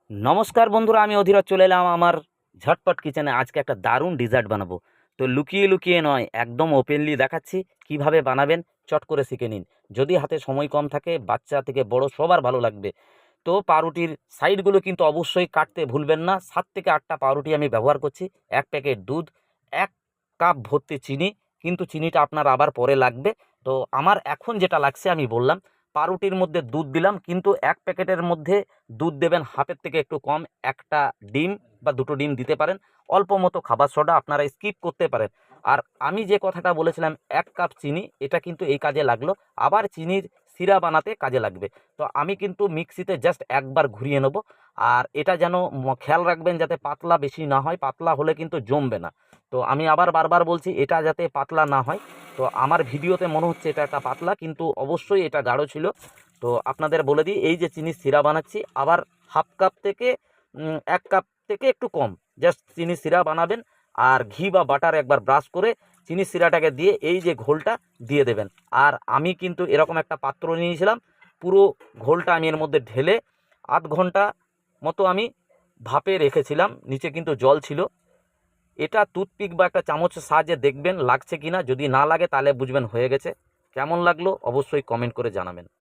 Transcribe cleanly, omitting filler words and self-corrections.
নমস্কার বন্ধুরা, আমি অধীরজ চলে এলাম আমার ঝটপট কিচেনে। আজকে একটা দারুণ ডিজার্ট বানাবো। তো লুকিয়ে লুকিয়ে নয়, একদম ওপেনলি দেখাচ্ছি কিভাবে বানাবেন। চট করে শিখে নিন। যদি হাতে সময় কম থাকে, বাচ্চা থেকে বড় সবার ভালো লাগবে। তো পাউরুটির সাইডগুলো কিন্তু অবশ্যই কাটতে ভুলবেন না। 7 থেকে 8টা পাউরুটি আমি ব্যবহার করছি। 1 প্যাকেট দুধ, 1 কাপ ভর্তি চিনি, কিন্তু চিনিটা আপনার আবার পরে লাগবে। তো আমার এখন যেটা লাগছে আমি বললাম, পাউরুটির মধ্যে দুধ দিলাম, কিন্তু 1 প্যাকেটের মধ্যে দুধ দেবেন হাফের থেকে একটু কম। একটা ডিম বা দুটো ডিম দিতে পারেন। অল্প মতো খাবার সোডা আপনারা স্কিপ করতে পারেন। আর আমি যে কথাটা বলেছিলাম 1 কাপ চিনি, এটা কিন্তু এই কাজে লাগলো। আবার চিনির সিরা বানাতে কাজে লাগবে। তো আমি কিন্তু মিক্সিতে জাস্ট একবার ঘুরিয়ে নেব। আর এটা যেন খেয়াল রাখবেন যাতে পাতলা বেশি না হয়, পাতলা হলে কিন্তু জমবে না। তো আমি আবার বারবার বলছি এটা যাতে পাতলা না হয়। তো আমার ভিডিওতে মনে হচ্ছে এটা একটা পাতলা, কিন্তু অবশ্যই এটা গাঢ় ছিল। তো আপনাদের বলে দিই, এই যে চিনির সিরা বানাচ্ছি, আবার হাফ কাপ থেকে 1 কাপ থেকে একটু কম জাস্ট চিনির সিরা বানাবেন। আর ঘি বা বাটার একবার ব্রাশ করে চিনির সিরাটাকে দিয়ে এই যে ঘোলটা দিয়ে দেবেন। আর আমি কিন্তু এরকম একটা পাত্র নিয়েছিলাম, পুরো ঘোলটা আমি এর মধ্যে ঢেলে আধ ঘন্টা মতো আমি ভাপে রেখেছিলাম। নিচে কিন্তু জল ছিল। এটা টুথপিক বা একটা চামচের সাহায্যে দেখবেন লাগছে কিনা। যদি না লাগে তাহলে বুঝবেন হয়ে গেছে। কেমন লাগলো অবশ্যই কমেন্ট করে জানাবেন।